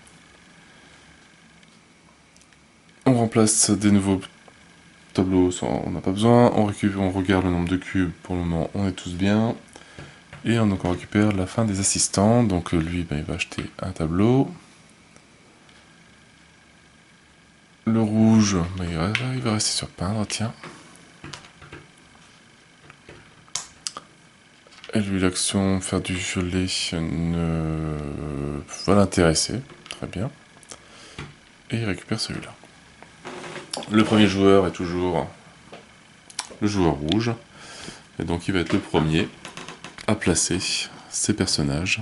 On remplace des nouveaux tableaux, on n'a pas besoin, on regarde le nombre de cubes, pour le moment on est tous bien. Et donc on récupère la fin des assistants, donc lui il va acheter un tableau. Le rouge, il va rester sur peindre, tiens. Et lui l'action faire du violet va l'intéresser, très bien. Et il récupère celui-là. Le premier joueur est toujours le joueur rouge, et donc il va être le premier à placer ses personnages.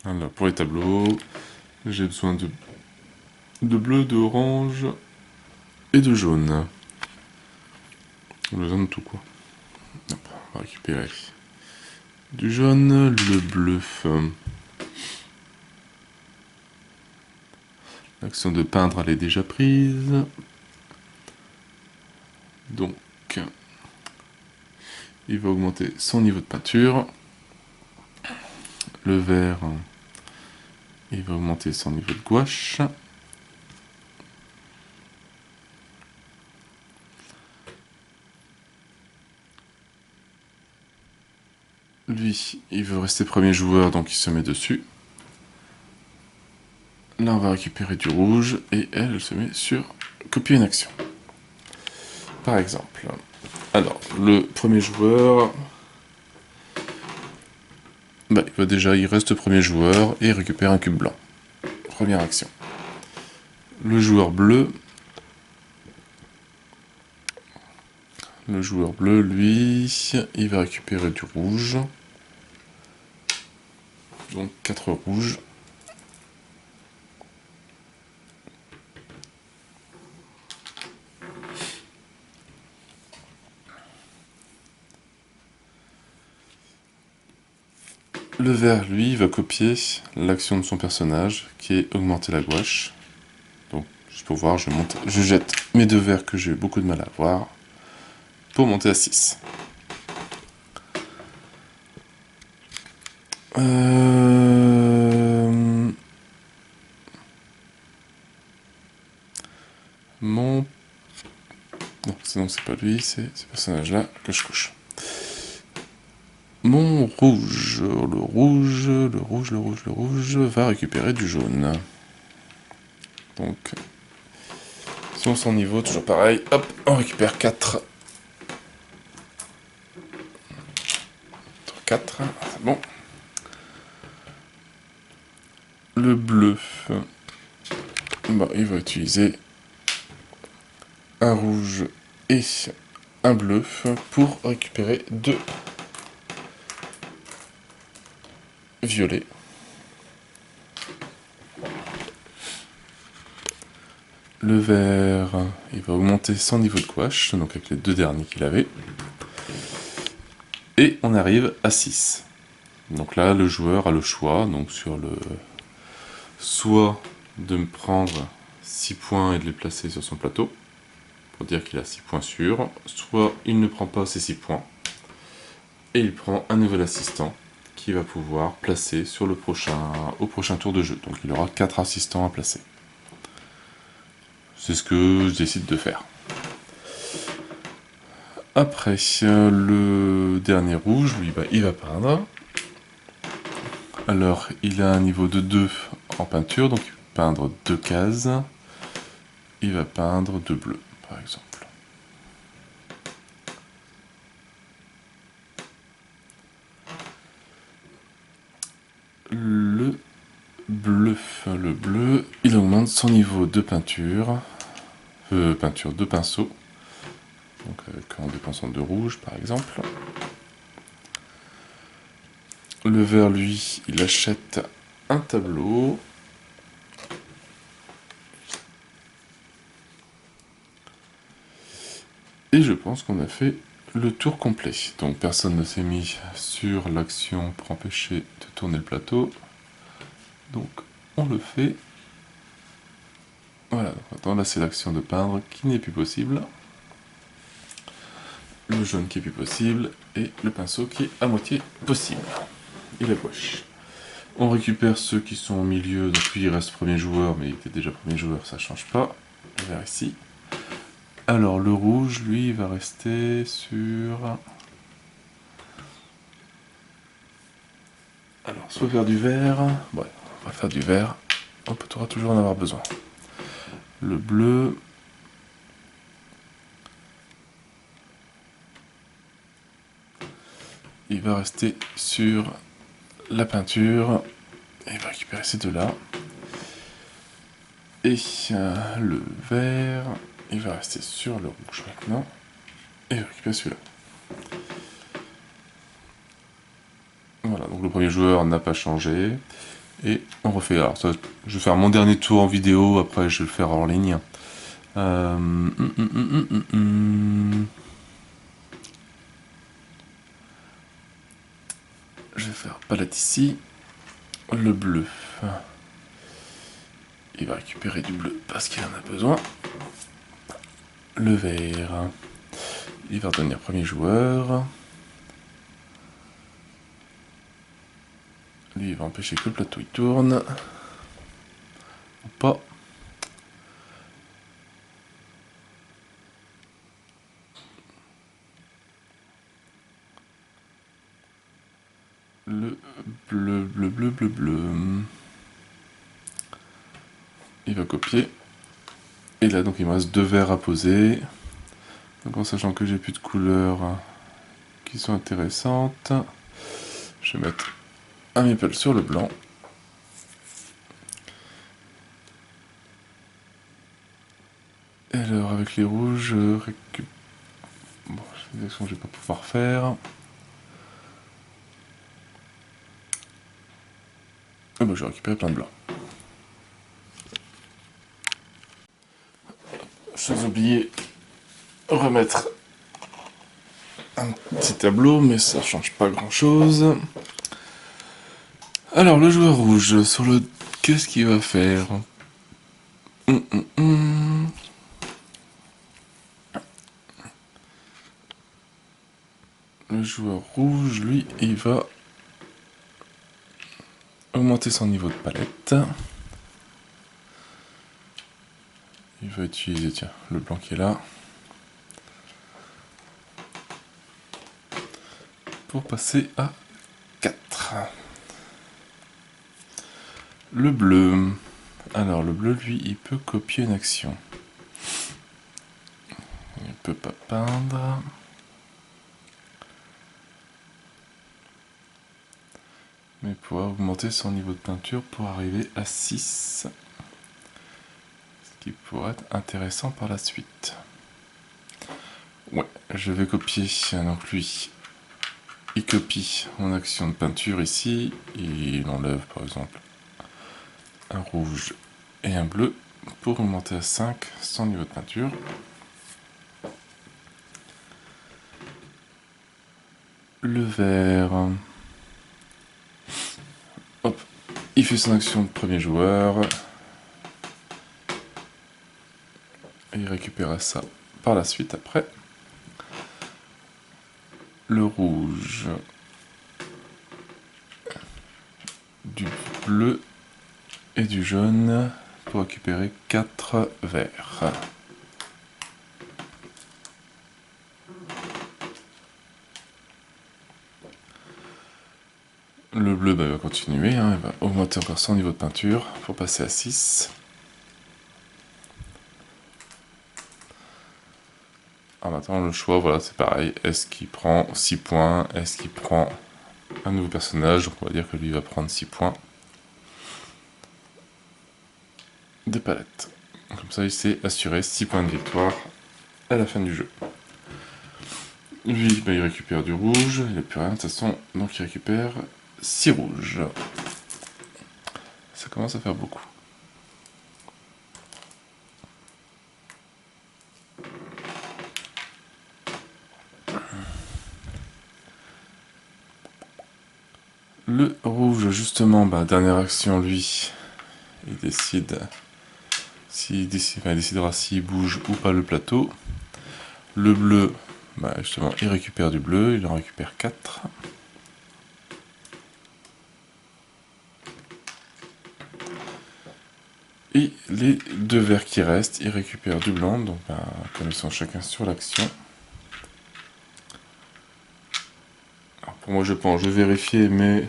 Alors pour les tableaux, j'ai besoin de bleu, d'orange et de jaune. On a besoin de tout quoi. Hop, on va récupérer du jaune, le bleu. L'action de peindre elle est déjà prise. Donc il va augmenter son niveau de peinture. Le vert, il va augmenter son niveau de gouache. Lui, il veut rester premier joueur, donc il se met dessus. Là, on va récupérer du rouge, et elle se met sur copier une action. Par exemple. Alors, le premier joueur... il reste premier joueur, et il récupère un cube blanc. Première action. Le joueur bleu... Le joueur bleu, lui, il va récupérer du rouge. Donc 4 rouges. Le vert, lui, va copier l'action de son personnage, qui est augmenter la gouache. Donc, juste pour voir, je jette mes 2 verts que j'ai eu beaucoup de mal à voir, pour monter à 6. Non, sinon c'est pas lui, c'est ce personnage-là que je couche. Mon rouge, le rouge va récupérer du jaune. Donc, selon son niveau, toujours pareil, hop, on récupère 4. 4, c'est bon. Le bleu, il va utiliser un rouge et un bleu pour récupérer 2 violets. Le vert, il va augmenter son niveau de gouache, donc avec les deux derniers qu'il avait. Et on arrive à 6. Donc là, le joueur a le choix, donc sur le... soit de me prendre 6 points et de les placer sur son plateau, pour dire qu'il a 6 points sûrs, soit il ne prend pas ces 6 points, et il prend un nouvel assistant, qui va pouvoir placer sur le au prochain tour de jeu. Donc il aura 4 assistants à placer. C'est ce que je décide de faire. Après, le dernier rouge, lui, il va peindre. Alors, il a un niveau de 2 en peinture, donc il va peindre 2 cases. Il va peindre 2 bleus, par exemple. Le bleu, il augmente son niveau de peinture. Peinture de pinceau. Donc en dépensant de rouge, par exemple. Le vert, lui, il achète un tableau. Et je pense qu'on a fait le tour complet. Donc personne ne s'est mis sur l'action pour empêcher de tourner le plateau. Donc on le fait. Voilà, donc maintenant là c'est l'action de peindre qui n'est plus possible. Le jaune qui est plus possible. Et le pinceau qui est à moitié possible. Et la gouache. On récupère ceux qui sont au milieu, donc lui il reste premier joueur, mais il était déjà premier joueur, ça change pas. Le vert ici. Alors le rouge, lui, il va rester sur... Alors, soit faire du vert... Ouais, on va faire du vert. On pourra toujours en avoir besoin. Le bleu... Il va rester sur la peinture. Et il va récupérer ces deux-là. Et le vert... Il va rester sur le rouge maintenant. Et il va récupérer celui-là. Voilà, donc le premier joueur n'a pas changé. Et on refait. Alors ça, je vais faire mon dernier tour en vidéo, après je vais le faire en ligne. Je vais faire palette ici. Le bleu. Il va récupérer du bleu parce qu'il en a besoin. Le vert. Il va redevenir premier joueur. Lui, il va empêcher que le plateau il tourne. Ou pas. Le bleu. Il va copier. Et là, donc, il me reste 2 verts à poser. Donc, en sachant que j'ai plus de couleurs qui sont intéressantes, je vais mettre un meeple sur le blanc. Et alors, avec les rouges, je récupère... Bon, c'est des actions que je vais pas pouvoir faire. Ah bah, je vais récupérer plein de blanc. J'ai oublié remettre un petit tableau, mais ça change pas grand chose. Alors, le joueur rouge, sur le... Qu'est-ce qu'il va faire? Le joueur rouge, lui, il va augmenter son niveau de palette. Il va utiliser, tiens, le blanc qui est là. Pour passer à 4. Le bleu. Alors, le bleu, lui, il peut copier une action. Il ne peut pas peindre. Mais il pourra augmenter son niveau de peinture pour arriver à 6. Ce qui pourrait être intéressant par la suite. Ouais, je vais copier. Donc lui, il copie mon action de peinture ici. Il enlève par exemple un rouge et un bleu pour augmenter à 5 son niveau de peinture. Le vert. Hop, il fait son action de premier joueur. Et il récupérera ça par la suite après. Le rouge. Du bleu et du jaune pour récupérer 4 verts. Le bleu va continuer, hein, il va augmenter encore son niveau de peinture pour passer à 6. Alors maintenant le choix, voilà, c'est pareil. Est-ce qu'il prend 6 points? Est-ce qu'il prend un nouveau personnage? Donc on va dire que lui va prendre 6 points de palette. Comme ça il s'est assuré 6 points de victoire à la fin du jeu. Lui, il récupère du rouge, il n'a plus rien de toute façon, donc il récupère 6 rouges. Ça commence à faire beaucoup. Le rouge, justement, dernière action, lui, il décide il décidera s'il bouge ou pas le plateau. Le bleu, justement, il récupère du bleu, il en récupère 4. Et les 2 verts qui restent, ils récupèrent du blanc, donc comme ils sont chacun sur l'action. Alors pour moi je pense, je vais vérifier, mais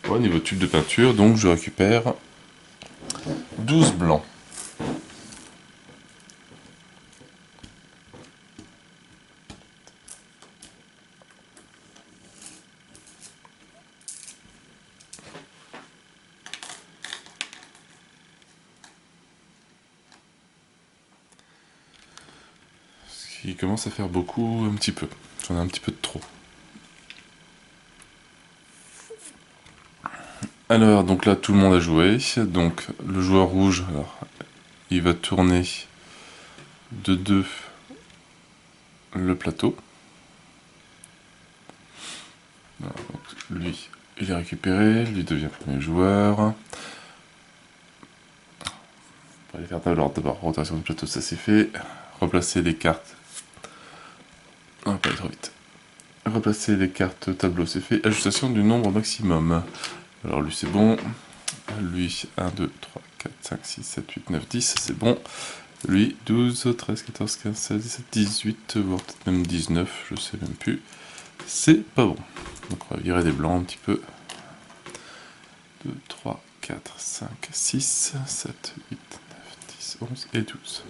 niveau tube de peinture, donc je récupère 12 blancs. Ce qui commence à faire beaucoup, un petit peu. J'en ai un petit peu de trop. Alors, donc là, tout le monde a joué. Donc, le joueur rouge, alors, il va tourner de 2 le plateau. Alors, donc, lui, il est récupéré, lui devient premier joueur. On va aller faire d'abord rotation du plateau, ça c'est fait. Replacer les cartes. On va pas aller trop vite. Replacer les cartes tableau, c'est fait. Ajustation du nombre maximum. Alors lui c'est bon. Lui 1, 2, 3, 4, 5, 6, 7, 8, 9, 10, c'est bon. Lui 12, 13, 14, 15, 16, 17, 18, voire peut-être même 19, je sais même plus. C'est pas bon. Donc on va virer des blancs un petit peu. 2, 3, 4, 5, 6, 7, 8, 9, 10, 11 et 12.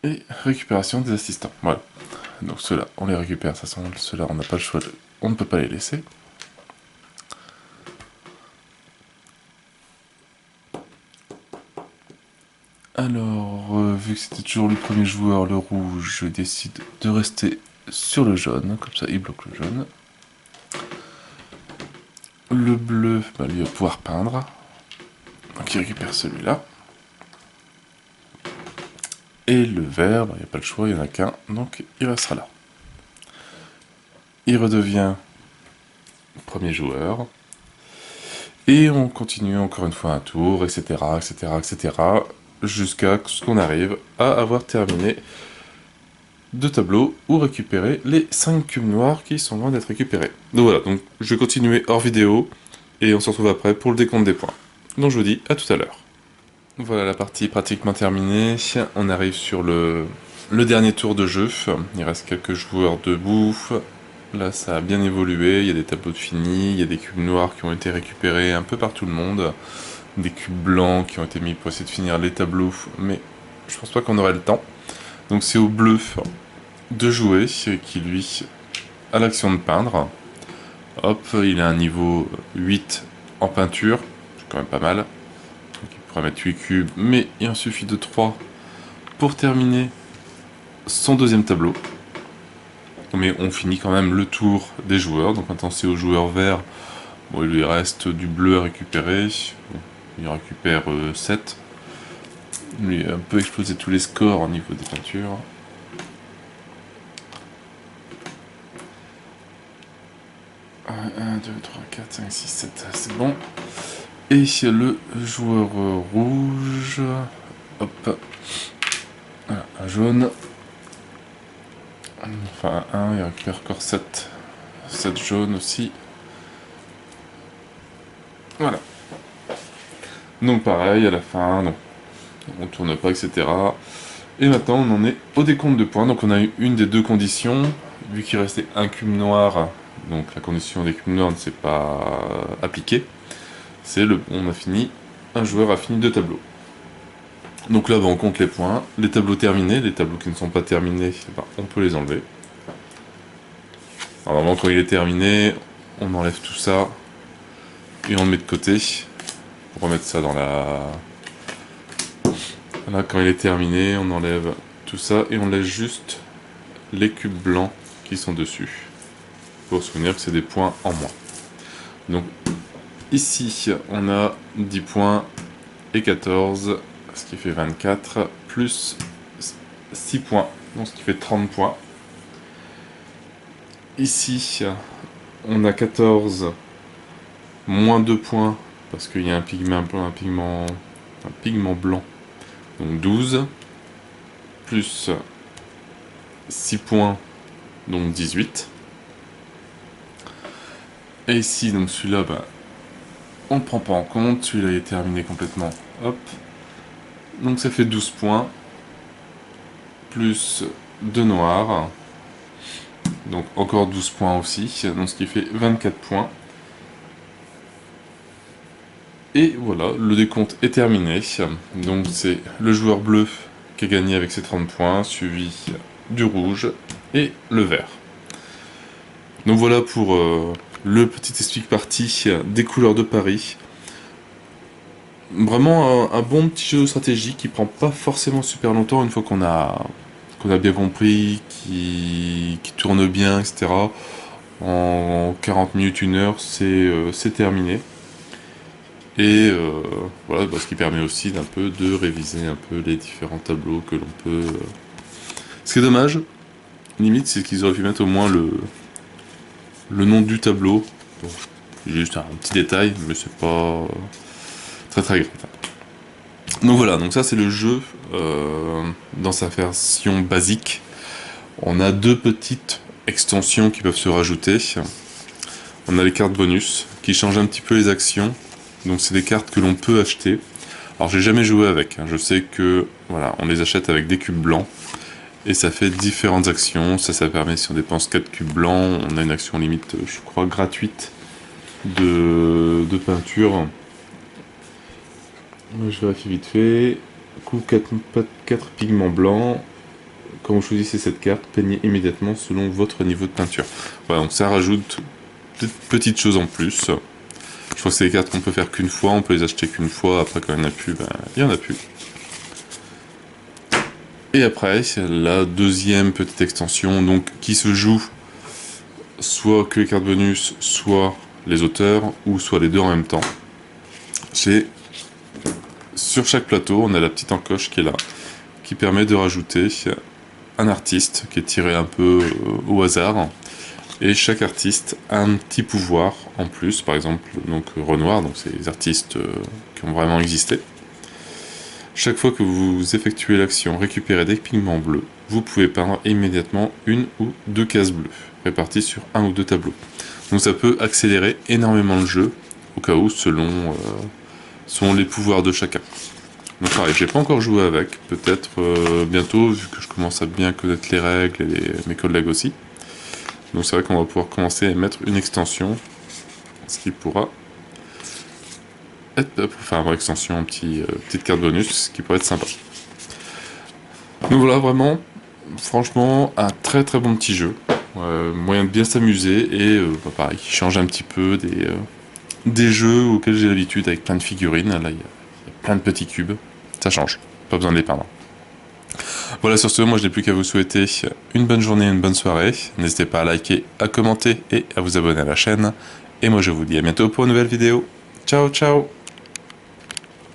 Et récupération des assistants. Voilà. Donc ceux-là, on les récupère. De toute façon, ceux-là, on n'a pas le choix. On ne peut pas les laisser. Alors, vu que c'était toujours le premier joueur, le rouge, je décide de rester sur le jaune. Comme ça, il bloque le jaune. Le bleu, lui va pouvoir peindre. Donc il récupère celui-là. Et le vert, il n'y a pas le choix, il n'y en a qu'un, donc il restera là. Il redevient premier joueur. Et on continue encore une fois un tour, etc., etc., etc., jusqu'à ce qu'on arrive à avoir terminé 2 tableaux ou récupérer les 5 cubes noirs qui sont loin d'être récupérés. Donc voilà, donc je vais continuer hors vidéo, et on se retrouve après pour le décompte des points. Donc je vous dis à tout à l'heure. Voilà, la partie est pratiquement terminée. On arrive sur le dernier tour de jeu. Il reste quelques joueurs debout. Là, ça a bien évolué. Il y a des tableaux de finis. Il y a des cubes noirs qui ont été récupérés un peu par tout le monde. Des cubes blancs qui ont été mis pour essayer de finir les tableaux. Mais je pense pas qu'on aurait le temps. Donc c'est au bleu de jouer, qui lui a l'action de peindre. Hop, il a un niveau 8 en peinture. C'est quand même pas mal. On va mettre 8 cubes, mais il en suffit de 3 pour terminer son deuxième tableau. mais on finit quand même le tour des joueurs. Donc maintenant c'est au joueur vert, bon, il lui reste du bleu à récupérer, bon, il récupère 7. Lui a un peu explosé tous les scores au niveau des peintures. Un, 2, 3, 4, 5, 6, 7, c'est bon. Et le joueur rouge, hop, voilà, un jaune, enfin un, il récupère encore 7 jaunes aussi. Voilà. Donc pareil, à la fin, non, on tourne pas, etc. Et maintenant on en est au décompte de points, donc on a eu une des deux conditions, vu qu'il restait un cube noir, donc la condition des cubes noirs ne s'est pas appliquée. C'est on a fini, un joueur a fini 2 tableaux. Donc là, on compte les points, les tableaux terminés, les tableaux qui ne sont pas terminés, on peut les enlever. Alors normalement, quand il est terminé, on enlève tout ça et on le met de côté pour remettre ça dans la... Voilà, quand il est terminé, on enlève tout ça et on laisse juste les cubes blancs qui sont dessus pour se souvenir que c'est des points en moins. Donc ici, on a 10 points et 14, ce qui fait 24, plus 6 points, donc ce qui fait 30 points. Ici, on a 14, moins 2 points, parce qu'il y a un pigment blanc, donc 12, plus 6 points, donc 18. Et ici, donc celui-là, on ne le prend pas en compte, celui-là est terminé complètement, hop. Donc ça fait 12 points, plus 2 noirs, donc encore 12 points aussi, donc ce qui fait 24 points. Et voilà, le décompte est terminé, donc c'est le joueur bleu qui a gagné avec ses 30 points, suivi du rouge et le vert. Donc voilà pour le petit explique-partie des couleurs de Paris. Vraiment un bon petit jeu de stratégie qui prend pas forcément super longtemps une fois qu'on a bien compris, qui tourne bien, etc. En 40 minutes, 1 heure, c'est terminé. Et voilà, ce qui permet aussi d'un peu de réviser un peu les différents tableaux que l'on peut... Ce qui est dommage, limite, c'est qu'ils auraient pu mettre au moins le nom du tableau. Bon, juste un petit détail, mais c'est pas très grave. Donc voilà, donc ça c'est le jeu dans sa version basique. On a 2 petites extensions qui peuvent se rajouter. On a les cartes bonus qui changent un petit peu les actions. Donc c'est des cartes que l'on peut acheter. Alors j'ai jamais joué avec, je sais que voilà, on les achète avec des cubes blancs et ça fait différentes actions. Ça permet, si on dépense 4 cubes blancs, on a une action limite, je crois, gratuite de peinture. Je vérifie vite fait. Coup 4 pigments blancs. Quand vous choisissez cette carte, peignez immédiatement selon votre niveau de peinture. Voilà, donc ça rajoute des petites choses en plus. Je crois que c'est des cartes qu'on peut faire qu'une fois, on peut les acheter qu'une fois, après quand il n'y en a plus, il n'y en a plus. Et après, la deuxième petite extension, donc qui se joue soit que les cartes bonus, soit les auteurs, ou soit les deux en même temps. Sur chaque plateau, on a la petite encoche qui est là, qui permet de rajouter un artiste qui est tiré un peu au hasard. Et chaque artiste a un petit pouvoir en plus, par exemple donc Renoir, donc c'est les artistes qui ont vraiment existé. Chaque fois que vous effectuez l'action récupérer des pigments bleus, vous pouvez peindre immédiatement 1 ou 2 cases bleues, réparties sur 1 ou 2 tableaux. Donc ça peut accélérer énormément le jeu, au cas où, selon les pouvoirs de chacun. Donc pareil, j'ai pas encore joué avec, peut-être bientôt, vu que je commence à bien connaître les règles et mes collègues aussi. Donc c'est vrai qu'on va pouvoir commencer à mettre une extension, ce qui pourra être, pour faire une extension, petite carte bonus, ce qui pourrait être sympa. Donc voilà, vraiment, franchement, un très bon petit jeu, moyen de bien s'amuser et pareil, qui change un petit peu des jeux auxquels j'ai l'habitude avec plein de figurines. Là, il y a plein de petits cubes, ça change, pas besoin de les peindre. Voilà, sur ce, moi je n'ai plus qu'à vous souhaiter une bonne journée, une bonne soirée. N'hésitez pas à liker, à commenter et à vous abonner à la chaîne. Et moi je vous dis à bientôt pour une nouvelle vidéo. Ciao ciao.